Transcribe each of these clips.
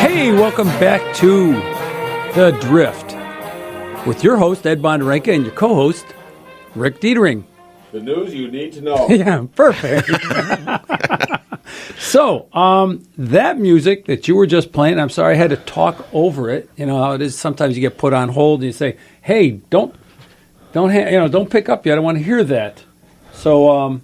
Hey, welcome back to The Drift with your host, Ed Bonderenka, and your co-host, Rick Dietering. The news you need to know. Yeah, perfect. So, that music that you were just playing, I'm sorry I had to talk over it. You know how it is. Sometimes you get put on hold and you say, "Hey, don't pick up yet. I don't want to hear that." So,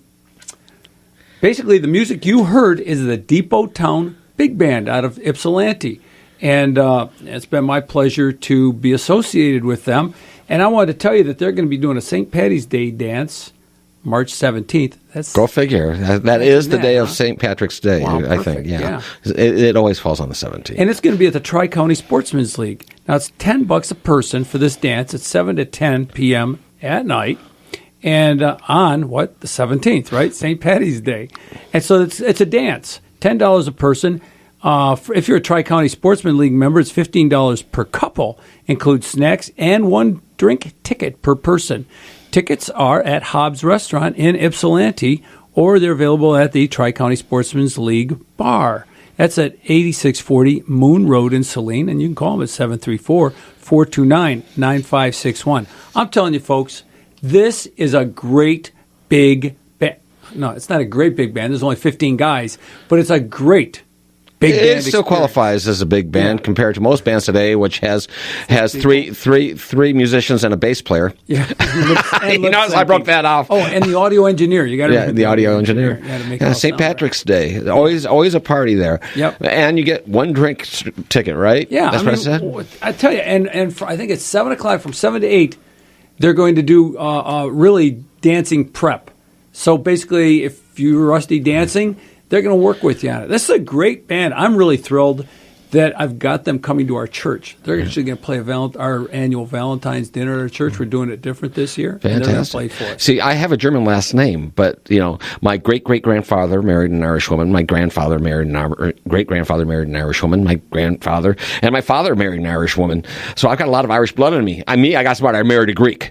basically, the music you heard is the Depot Town Big Band out of Ypsilanti, and it's been my pleasure to be associated with them. And I wanted to tell you that they're going to be doing a St. Patty's Day dance. March 17th. Go figure. That is the day of St. Patrick's Day, wow, I think. Yeah. It always falls on the 17th. And it's going to be at the Tri-County Sportsman's League. Now, it's $10 a person for this dance. It's 7 to 10 p.m. at night. And on, the 17th, right? St. Patty's Day. And so it's a dance. $10 a person. If you're a Tri-County Sportsman League member, it's $15 per couple. Includes snacks and one drink ticket per person. Tickets are at Hobbs Restaurant in Ypsilanti, or they're available at the Tri-County Sportsman's League Bar. That's at 8640 Moon Road in Saline, and you can call them at 734-429-9561. I'm telling you, folks, this is a great big band. No, it's not a great big band. There's only 15 guys, but it's a great big band. It still qualifies as a big band compared to most bands today, which has three musicians and a bass player. Yeah, I broke that off. Oh, and the audio engineer. You got to the audio engineer. St. Patrick's Day, always a party there. Yep, and you get one drink ticket, right? Yeah, that's what I said. I tell you, and I think it's 7:00 from 7 to 8. They're going to do really dancing prep. So basically, if you're rusty dancing, they're going to work with you on it. This is a great band. I'm really thrilled that I've got them coming to our church. They're actually going to play our annual Valentine's dinner at our church. We're doing it different this year. Fantastic. And they're going to play for us. See, I have a German last name, but my great-great-grandfather married an Irish woman. My grandfather married great-grandfather married an Irish woman. My grandfather and my father married an Irish woman. So I've got a lot of Irish blood in me. I got smart. I married a Greek.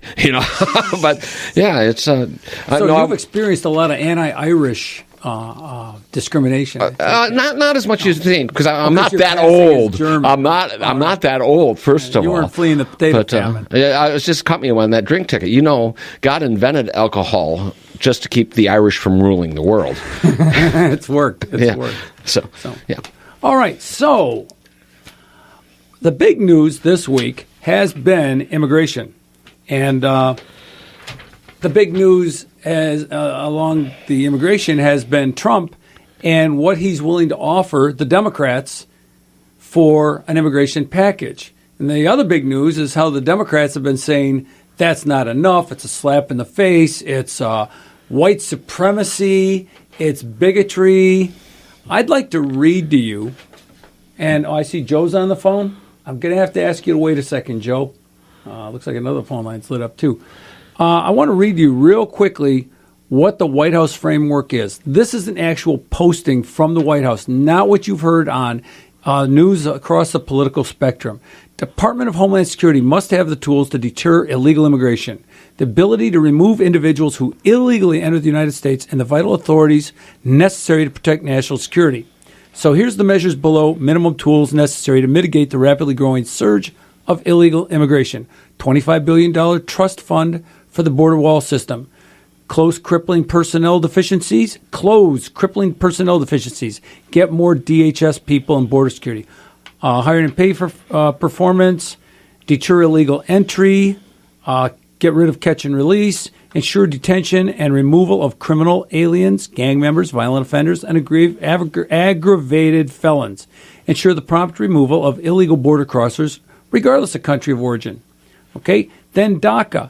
But yeah, it's. So you've experienced a lot of anti-Irish discrimination. Not as much as you think, because I'm not that old. I'm not that old. First of all, you weren't fleeing the potato famine. It was just caught me on that drink ticket. God invented alcohol just to keep the Irish from ruling the world. It's worked. It's worked. So yeah. All right. So the big news this week has been immigration, and the big news along the immigration has been Trump and what he's willing to offer the Democrats for an immigration package. And the other big news is how the Democrats have been saying that's not enough. It's a slap in the face. It's white supremacy. It's bigotry. I'd like to read to you. And I see Joe's on the phone. I'm going to have to ask you to wait a second, Joe. Looks like another phone line's lit up, too. I want to read you real quickly what the White House framework is. This is an actual posting from the White House, not what you've heard on news across the political spectrum. Department of Homeland Security must have the tools to deter illegal immigration, the ability to remove individuals who illegally enter the United States, and the vital authorities necessary to protect national security. So here's the measures below: minimum tools necessary to mitigate the rapidly growing surge of illegal immigration. $25 billion trust fund for the border wall system. Close crippling personnel deficiencies. Get more DHS people in border security. Hiring and pay for performance. Deter illegal entry. Get rid of catch and release. Ensure detention and removal of criminal aliens, gang members, violent offenders, and aggravated felons. Ensure the prompt removal of illegal border crossers, regardless of country of origin. Okay? Then DACA.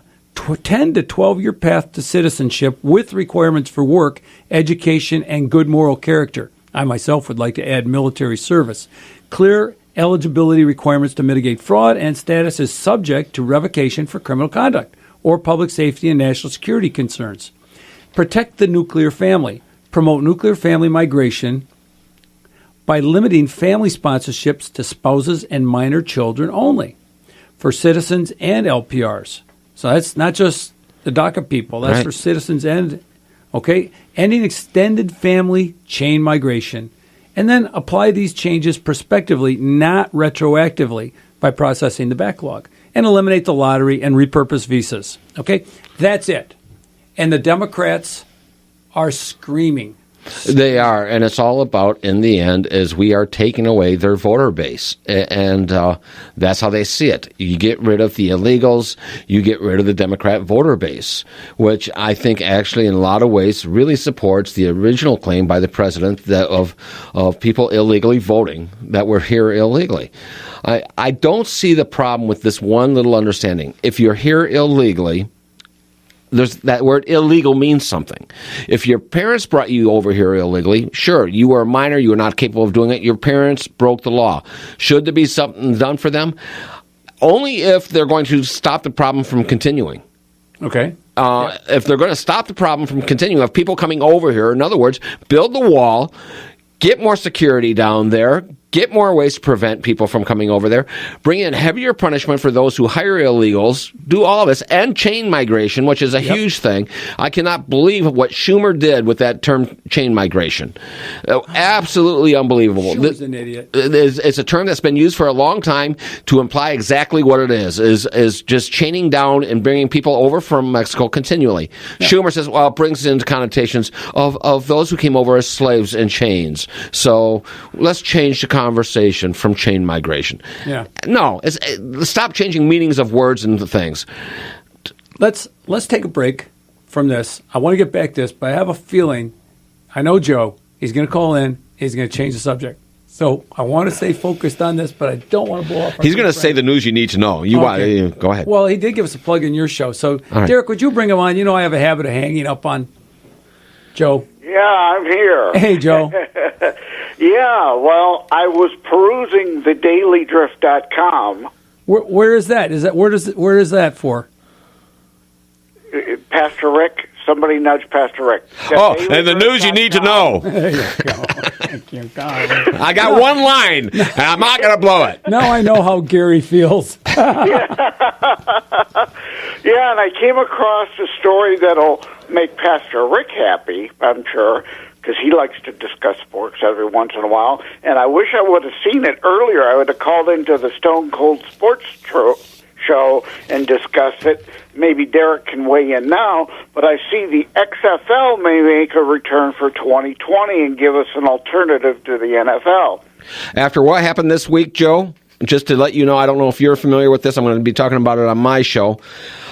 10 to 12-year path to citizenship with requirements for work, education, and good moral character. I myself would like to add military service. Clear eligibility requirements to mitigate fraud, and status is subject to revocation for criminal conduct or public safety and national security concerns. Protect the nuclear family. Promote nuclear family migration by limiting family sponsorships to spouses and minor children only for citizens and LPRs. So that's not just the DACA people. That's right. For citizens and, ending extended family chain migration and then apply these changes prospectively, not retroactively, by processing the backlog, and eliminate the lottery and repurpose visas. Okay? That's it. And the Democrats are screaming. They are, and it's all about, in the end, is we are taking away their voter base, and that's how they see it. You get rid of the illegals, you get rid of the Democrat voter base, which I think actually in a lot of ways really supports the original claim by the president that of people illegally voting, that we're here illegally. I don't see the problem with this one little understanding. If you're here illegally, there's that word illegal means something. If your parents brought you over here illegally, sure, you were a minor, you were not capable of doing it, your parents broke the law. Should there be something done for them? Only if they're going to stop the problem from continuing. Okay. If they're going to stop the problem from continuing, of people coming over here, in other words, build the wall, get more security down there, get more ways to prevent people from coming over there, bring in heavier punishment for those who hire illegals, do all of this, and chain migration, which is a huge thing. I cannot believe what Schumer did with that term chain migration. Absolutely unbelievable. Schumer's an idiot. It's a term that's been used for a long time to imply exactly what it is just chaining down and bringing people over from Mexico continually. Yeah. Schumer says, well, it brings into connotations of those who came over as slaves in chains. So let's change the conversation from chain migration. Yeah. No, stop changing meanings of words and things. Let's take a break from this. I want to get back to this, but I have a feeling, I know Joe, he's going to call in, he's going to change the subject. So I want to stay focused on this, but I don't want to blow up. He's going to say the news you need to know. Go ahead. Well, he did give us a plug in your show. So, right. Derek, would you bring him on? You know I have a habit of hanging up on Joe. Yeah, I'm here. Hey, Joe. Yeah, well, I was perusing thedailydrift.com. Where is that? Where is that for? Pastor Rick. Somebody nudge Pastor Rick. And the news you need to know. There you go. Thank you, God. I got one line, and I'm not going to blow it. Now I know how Gary feels. Yeah, and I came across a story that'll make Pastor Rick happy, I'm sure, because he likes to discuss sports every once in a while. And I wish I would have seen it earlier. I would have called into the Stone Cold Sports show and discussed it. Maybe Derek can weigh in now, but I see the XFL may make a return for 2020 and give us an alternative to the NFL. After what happened this week, Joe, just to let you know, I don't know if you're familiar with this. I'm going to be talking about it on my show.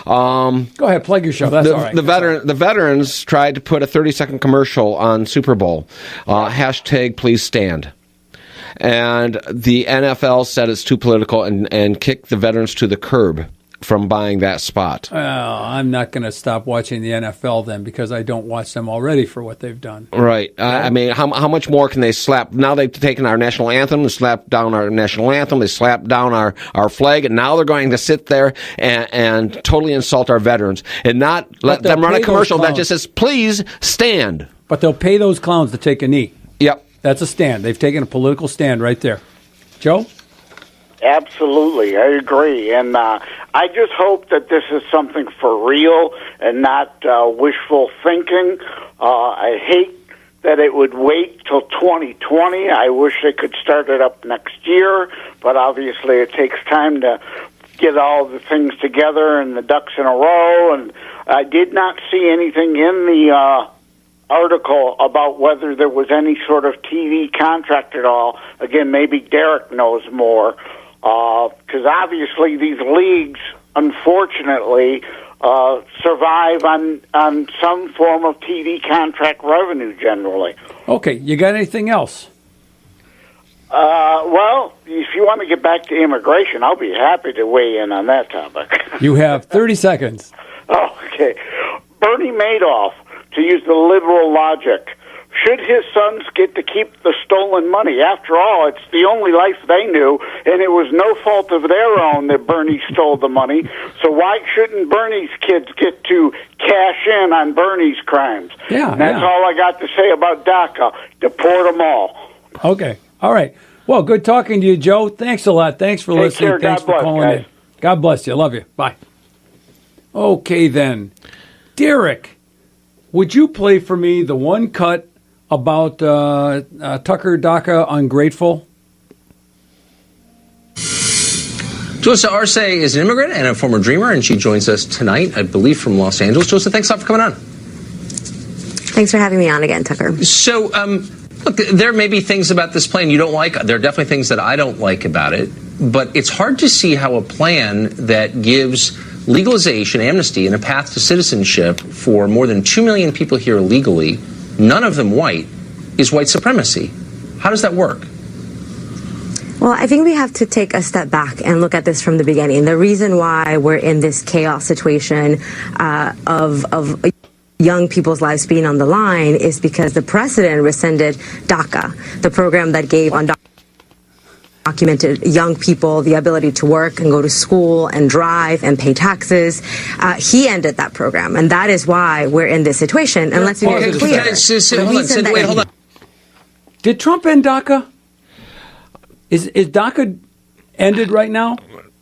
Go ahead, plug your show. That's all right. The veterans tried to put a 30-second commercial on Super Bowl. Hashtag please stand. And the NFL said it's too political and kicked the veterans to the curb from buying that spot. I'm not going to stop watching the NFL then because I don't watch them already for what they've done. Right. I mean, how much more can they slap? Now they've taken our national anthem and slapped down our national anthem. They slapped down our flag, and now they're going to sit there and totally insult our veterans and not let them run a commercial that just says, please stand. But they'll pay those clowns to take a knee. Yep. That's a stand. They've taken a political stand right there. Joe? Absolutely, I agree. And I just hope that this is something for real and not wishful thinking. I hate that it would wait till 2020. I wish they could start it up next year, but obviously it takes time to get all the things together and the ducks in a row. And I did not see anything in the article about whether there was any sort of TV contract at all. Again, maybe Derek knows more, because obviously these leagues, unfortunately, survive on some form of TV contract revenue generally. Okay, you got anything else? Well, if you want to get back to immigration, I'll be happy to weigh in on that topic. You have 30 seconds. Okay. Bernie Madoff, to use the liberal logic, should his sons get to keep the stolen money? After all, it's the only life they knew, and it was no fault of their own that Bernie stole the money. So why shouldn't Bernie's kids get to cash in on Bernie's crimes? Yeah, That's all I got to say about DACA. Deport them all. Okay. All right. Well, good talking to you, Joe. Thanks a lot. Thanks for listening. Care. Thanks God for bless, calling guys. in. God bless you. Love you. Bye. Okay, then. Derek, would you play for me the one cut about Tucker DACA ungrateful? Josa Arce is an immigrant and a former dreamer, and she joins us tonight, I believe, from Los Angeles. Josa, thanks a lot for coming on. Thanks for having me on again, Tucker. So, look, there may be things about this plan you don't like. There are definitely things that I don't like about it. But it's hard to see how a plan that gives legalization, amnesty, and a path to citizenship for more than 2 million people here illegally, none of them white, is white supremacy. How does that work? Well, I think we have to take a step back and look at this from the beginning. The reason why we're in this chaos situation of young people's lives being on the line is because the president rescinded DACA, the program that gave undocumented young people the ability to work and go to school and drive and pay taxes. He ended that program, and that is why we're in this situation. And let's be very clear. Hold on. Did Trump end DACA? Is DACA ended right now?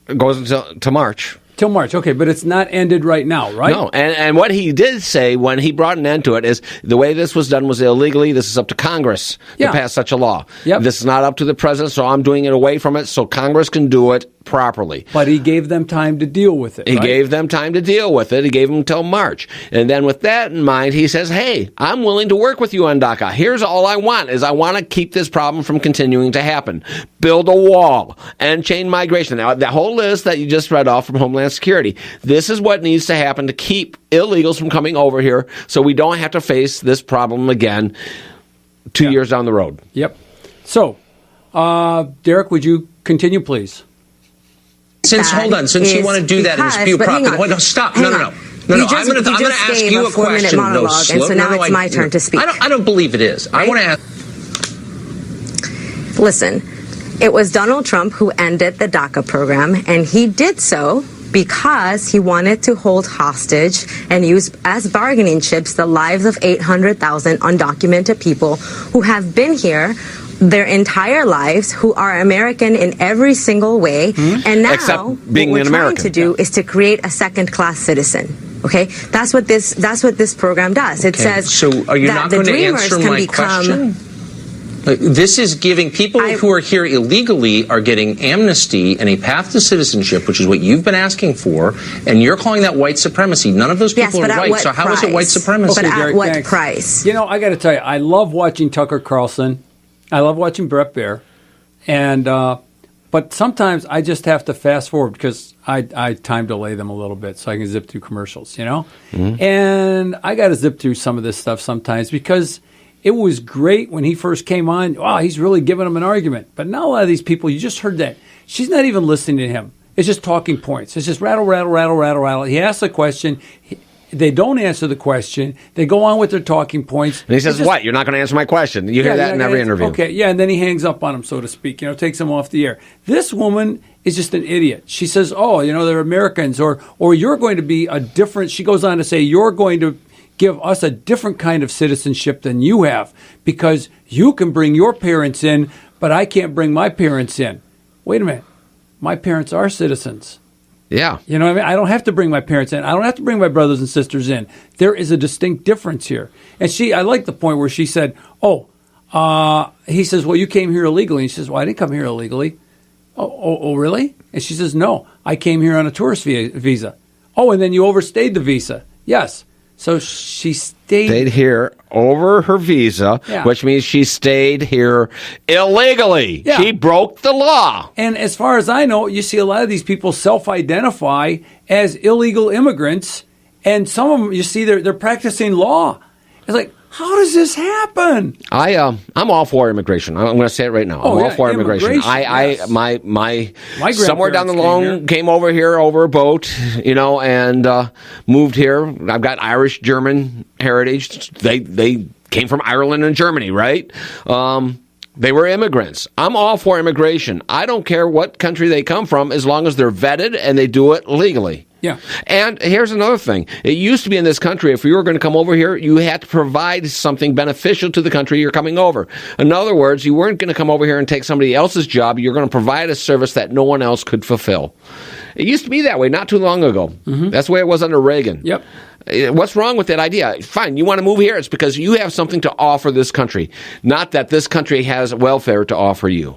It goes until to March. Till March, okay, but it's not ended right now, right? No, and what he did say when he brought an end to it is the way this was done was illegally. This is up to Congress to pass such a law. Yep. This is not up to the president, so I'm doing it away from it so Congress can do it properly. But he gave them time to deal with it. He right? gave them time to deal with it. He gave them until March. And then with that in mind, he says, hey, I'm willing to work with you on DACA. Here's all I want is I want to keep this problem from continuing to happen. Build a wall and chain migration. Now, the whole list that you just read off from Homeland Security, this is what needs to happen to keep illegals from coming over here so we don't have to face this problem again 2 years down the road. Yep. So, Derek, would you continue, please? Since you want to do that and spew propaganda. Wait, no, stop. No. I'm going to ask you a question. Monologue, and so now it's my turn to speak. I don't believe it is. Right? I want to ask. Listen, it was Donald Trump who ended the DACA program, and he did so because he wanted to hold hostage and use as bargaining chips the lives of 800,000 undocumented people who have been here their entire lives, who are American in every single way, and now except being what we're an trying American. to do is to create a second-class citizen. Okay, that's what this program does. It says so. Are you that not the going to dreamers answer can my become. question? This is giving people who are here illegally are getting amnesty and a path to citizenship, which is what you've been asking for, and you're calling that white supremacy. None of those people are white, so how is it white supremacy? But at Derek, what thanks. price? You know, I got to tell you, I love watching Tucker Carlson. I love watching Brett Baer, and but sometimes I just have to fast forward because I time delay them a little bit so I can zip through commercials, you know? And I got to zip through some of this stuff sometimes because it was great when he first came on. Wow, he's really giving them an argument. But now a lot of these people, you just heard that. She's not even listening to him. It's just talking points. It's just rattle, rattle, rattle, rattle, rattle. He asks a question. They don't answer the question. They go on with their talking points. And he says, what? You're not going to answer my question. You hear that in every interview. Okay, yeah, and then he hangs up on him, so to speak, takes him off the air. This woman is just an idiot. She says, they're Americans, or you're going to be a different, she goes on to say, you're going to give us a different kind of citizenship than you have because you can bring your parents in, but I can't bring my parents in. Wait a minute. My parents are citizens. Yeah. You know what I mean? I don't have to bring my parents in. I don't have to bring my brothers and sisters in. There is a distinct difference here. And I like the point where she said, he says, well, you came here illegally. And she says, well, I didn't come here illegally. Oh, really? And she says, no, I came here on a tourist visa. Oh, and then you overstayed the visa. Yes. So she stayed here over her visa, which means she stayed here illegally. Yeah. She broke the law. And as far as I know, you see a lot of these people self-identify as illegal immigrants, and some of them, you see, they're practicing law. It's like, how does this happen? I'm all for immigration. I'm going to say it right now. I'm all for immigration. Yes. My somewhere down the line came over here over a boat, and moved here. I've got Irish German heritage. They came from Ireland and Germany, right? They were immigrants. I'm all for immigration. I don't care what country they come from as long as they're vetted and they do it legally. Yeah. And here's another thing. It used to be in this country, if you were going to come over here, you had to provide something beneficial to the country you're coming over. In other words, you weren't going to come over here and take somebody else's job. You're going to provide a service that no one else could fulfill. It used to be that way not too long ago. That's the way it was under Reagan. Yep. What's wrong with that idea? Fine, you want to move here, it's because you have something to offer this country, not that this country has welfare to offer you.